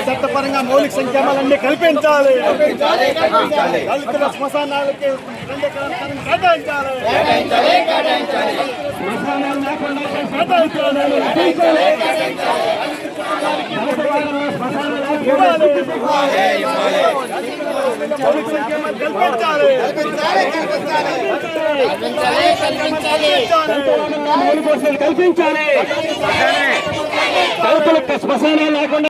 చట్టపరంగా మౌలిక సంక్షేమాలన్నీ కల్పించాలి. దళితుల శ్మశానాలకి కేటాయించాలి. శ్మశానాలు లేకుండా మౌలిక సంక్షేమాలు కల్పించాలి. కల్పించాలి. దళితులకు శ్మశానాలు లేకుండా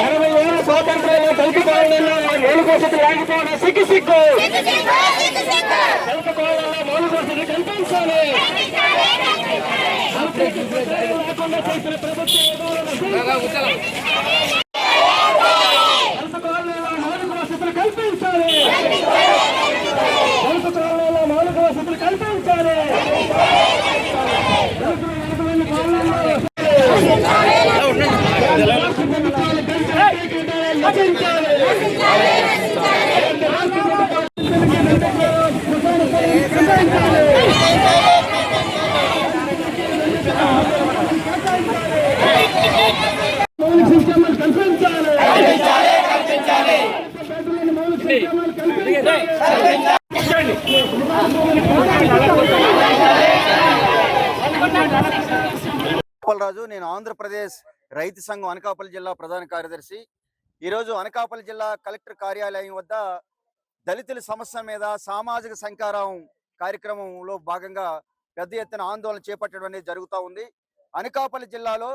20 ఏళ్ళ స్వాతంత్రాలు కల్పించాలన్నా మౌలిక వసతి లేకపోవడం సిగ్గు. కల్పకోవాలన్నా మౌలిక వసతి కల్పించాలి. లేకుండా చేసిన ప్రభుత్వం మౌలిక వసతులు కల్పించాలి. మౌలిక వసతులు కల్పించాలి. రాజు, నేను ఆంధ్రప్రదేశ్ రైతు సంఘం అనకాపల్లి జిల్లా ప్రధాన కార్యదర్శి. ఈరోజు అనకాపల్లి జిల్లా కలెక్టర్ కార్యాలయం వద్ద దళితుల సమస్య మీద సామాజిక సంకారం కార్యక్రమంలో భాగంగా పెద్ద ఎత్తున ఆందోళన చేపట్టడం అనేది జరుగుతూ ఉంది. అనకాపల్లి జిల్లాలో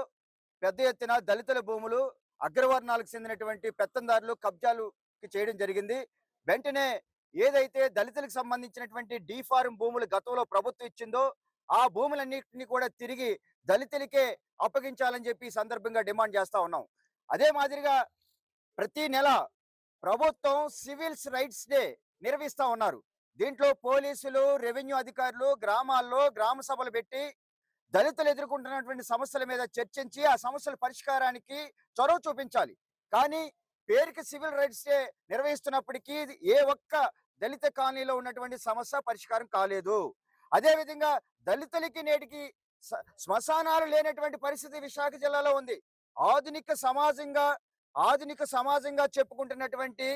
పెద్ద ఎత్తున దళితుల భూములు అగ్రవర్ణాలకు చెందినటువంటి పెత్తందారులు కబ్జాలుకి చేయడం జరిగింది. వెంటనే ఏదైతే దళితులకు సంబంధించినటువంటి డీఫార్మ్ భూములు గతంలో ప్రభుత్వం ఇచ్చిందో ఆ భూములన్నింటినీ కూడా తిరిగి దళితులకే అప్పగించాలని చెప్పి ఈ సందర్భంగా డిమాండ్ చేస్తా ఉన్నాం. అదే మాదిరిగా ప్రతి నెల ప్రభుత్వం సివిల్స్ రైట్స్ డే నిర్వహిస్తా ఉన్నారు. దీంట్లో పోలీసులు, రెవెన్యూ అధికారులు గ్రామాల్లో గ్రామ సభలు పెట్టి దళితులు ఎదుర్కొంటున్నటువంటి సమస్యల మీద చర్చించి ఆ సమస్యల పరిష్కారానికి చొరవ చూపించాలి. కానీ పేరుకి సివిల్ రైట్స్ డే నిర్వహిస్తున్నప్పటికీ ఏ ఒక్క దళిత కాలనీలో ఉన్నటువంటి సమస్య పరిష్కారం కాలేదు. అదేవిధంగా దళితులకి నేటికి శ్మశానాలు లేనటువంటి పరిస్థితి విశాఖ జిల్లాలో ఉంది. ఆధునిక సమాజంగా చెప్పుకుంటున్నటువంటి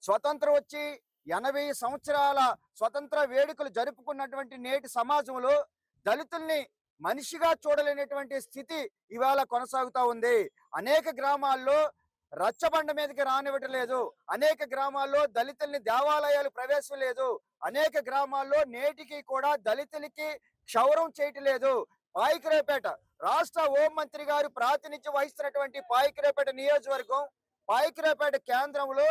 స్వతంత్రం వచ్చి 80 సంవత్సరాల స్వతంత్ర వేడుకలు జరుపుకున్నటువంటి నేటి సమాజంలో దళితుల్ని మనిషిగా చూడలేనటువంటి స్థితి ఇవాళ కొనసాగుతా ఉంది. అనేక గ్రామాల్లో రచ్చబండ మీదకి రానివ్వటం లేదు. అనేక గ్రామాల్లో దళితుల్ని దేవాలయాలు ప్రవేశం లేదు. అనేక గ్రామాల్లో నేటికి కూడా దళితులకి క్షౌరం చేయటం లేదు. పాయికరేపేట రాష్ట్ర హోంమంత్రి గారు ప్రాతినిధ్యం వహిస్తున్నటువంటి పాయికరేపేట నియోజకవర్గం, పాయికరేపేట కేంద్రంలో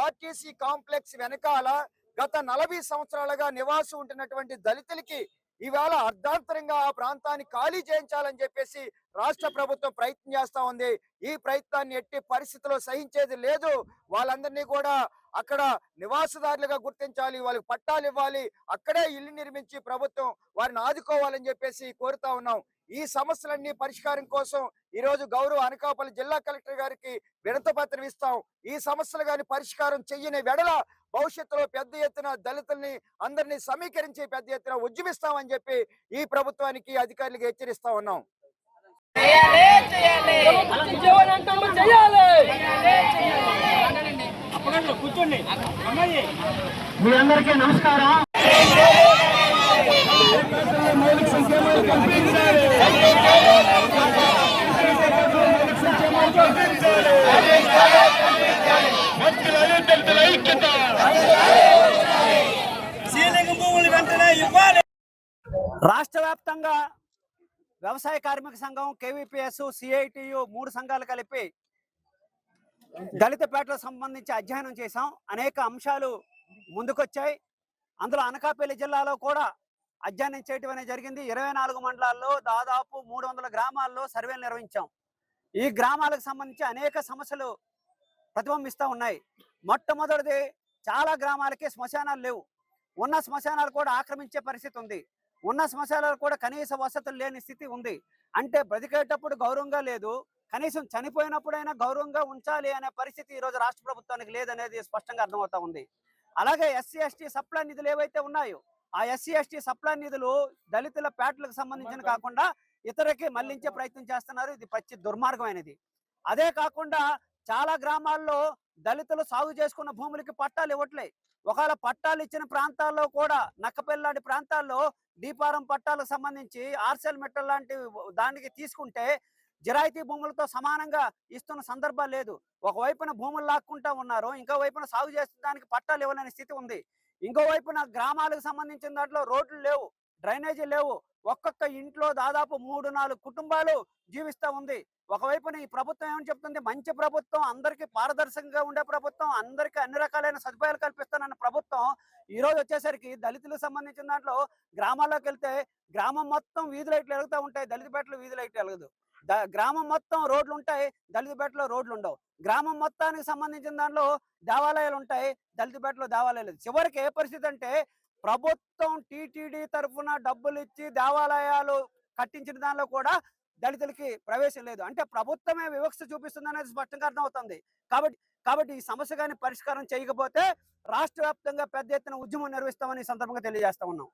ఆర్టీసీ కాంప్లెక్స్ వెనకాల గత 40 సంవత్సరాలుగా నివాసం ఉంటున్నటువంటి దళితులకి ఇవాళ అర్ధాంతరంగా ఆ ప్రాంతాన్ని ఖాళీ చేయించాలని చెప్పేసి రాష్ట్ర ప్రభుత్వం ప్రయత్నం చేస్తా ఉంది. ఈ ప్రయత్నాన్ని ఎట్టి పరిస్థితుల్లో సహించేది లేదు. వాళ్ళందరినీ కూడా అక్కడ నివాసదారులుగా గుర్తించాలి, వాళ్ళకి పట్టాలు ఇవ్వాలి, అక్కడే ఇల్లు నిర్మించి ప్రభుత్వం వారిని ఆదుకోవాలని చెప్పేసి కోరుతా ఉన్నాం. ఈ సమస్యలన్నీ పరిష్కారం కోసం ఈరోజు గౌరవ అనకాపల్లి జిల్లా కలెక్టర్ గారికి వినతి పత్రం ఇస్తాం. ఈ సమస్యలు కానీ పరిష్కారం చెయ్యని వెడల భవిష్యత్తులో పెద్ద ఎత్తున దళితుల్ని అందరినీ సమీకరించి పెద్ద ఎత్తున ఉద్యమిస్తామని చెప్పి ఈ ప్రభుత్వానికి అధికారులకు హెచ్చరిస్తా ఉన్నాం. మీ అందరికీ నమస్కారం. మౌలిక సంక్షేమాలు కల్పించాలి. రాష్ట్ర వ్యాప్తంగా వ్యవసాయ కార్మిక సంఘం, కేవీపీఎస్, సిఐటియు 3 సంఘాలు కలిపి దళిత పేటలకు సంబంధించి అధ్యయనం చేశాం. అనేక అంశాలు ముందుకొచ్చాయి. అందులో అనకాపల్లి జిల్లాలో కూడా అధ్యయనం చేయటం అనేది జరిగింది. 24 మండలాల్లో దాదాపు 300 గ్రామాల్లో సర్వేలు నిర్వహించాం. ఈ గ్రామాలకు సంబంధించి అనేక సమస్యలు ప్రతిబింబిస్తూ ఉన్నాయి. మొట్టమొదటిది, చాలా గ్రామాలకి శ్మశానాలు లేవు. ఉన్న శ్మశానాలు కూడా ఆక్రమించే పరిస్థితి ఉంది. ఉన్న శ్మశానాలు కూడా కనీస వసతులు లేని స్థితి ఉంది. అంటే బ్రతికేటప్పుడు గౌరవంగా లేదు, కనీసం చనిపోయినప్పుడైనా గౌరవంగా ఉంచాలి అనే పరిస్థితి ఈ రోజు రాష్ట్ర ప్రభుత్వానికి లేదనేది స్పష్టంగా అర్థమవుతా ఉంది. అలాగే ఎస్సీ ఎస్టీ సప్లై నిధులు ఏవైతే ఉన్నాయో ఆ ఎస్సీ ఎస్టీ సప్లై నిధులు దళితుల పేటలకు సంబంధించిన కాకుండా ఇతరకి మళ్లించే ప్రయత్నం చేస్తున్నారు. ఇది పచ్చి దుర్మార్గమైనది. అదే కాకుండా చాలా గ్రామాల్లో దళితులు సాగు చేసుకున్న భూములకి పట్టాలు ఇవ్వట్లే. ఒకవేళ పట్టాలు ఇచ్చిన ప్రాంతాల్లో కూడా నక్కపల్లి లాంటి ప్రాంతాల్లో డీపారం పట్టాలకు సంబంధించి ఆర్సెల్ మెటల్ లాంటి దానికి తీసుకుంటే జిరాయితీ భూములతో సమానంగా ఇస్తున్న సందర్భాలు లేదు. ఒకవైపున భూములు లాక్కుంటా ఉన్నారు, ఇంకో వైపున సాగు చేసేదానికి పట్టాలు ఇవ్వలేని స్థితి ఉంది. ఇంకో వైపున గ్రామాలకు సంబంధించిన దాంట్లో రోడ్లు లేవు, డ్రైనేజీ లేవు. ఒక్కొక్క ఇంట్లో దాదాపు 3-4 కుటుంబాలు జీవిస్తూ ఉంది. ఒకవైపున ఈ ప్రభుత్వం ఏమని చెప్తుంది, మంచి ప్రభుత్వం, అందరికీ పారదర్శకంగా ఉండే ప్రభుత్వం, అందరికీ అన్ని రకాలైన సదుపాయాలు కల్పిస్తానన్న ప్రభుత్వం ఈ రోజు వచ్చేసరికి దళితులకు సంబంధించిన దాంట్లో గ్రామాల్లోకి వెళ్తే గ్రామం మొత్తం వీధి లైట్లు వెలుగుతూ ఉంటాయి, దళితపేటలో వీధి లైట్లు వెలగదు. గ్రామం మొత్తం రోడ్లు ఉంటాయి, దళితపేటలో రోడ్లు ఉండవు. గ్రామం మొత్తానికి సంబంధించిన దాంట్లో దేవాలయాలు ఉంటాయి, దళితపేటలో దేవాలయాలు లేదు. చివరికి ఏ పరిస్థితి అంటే ప్రభుత్వం టీటీడీ తరఫున డబ్బులు ఇచ్చి దేవాలయాలు కట్టించిన దానిలో కూడా దళితులకి ప్రవేశం లేదు. అంటే ప్రభుత్వమే వివక్ష చూపిస్తుంది అనేది స్పష్టంగా అర్థమవుతుంది. కాబట్టి ఈ సమస్య కానీ పరిష్కారం చేయకపోతే రాష్ట్ర వ్యాప్తంగా పెద్ద ఎత్తున ఉద్యమం నిర్వహిస్తామని ఈ సందర్భంగా తెలియజేస్తా ఉన్నాం.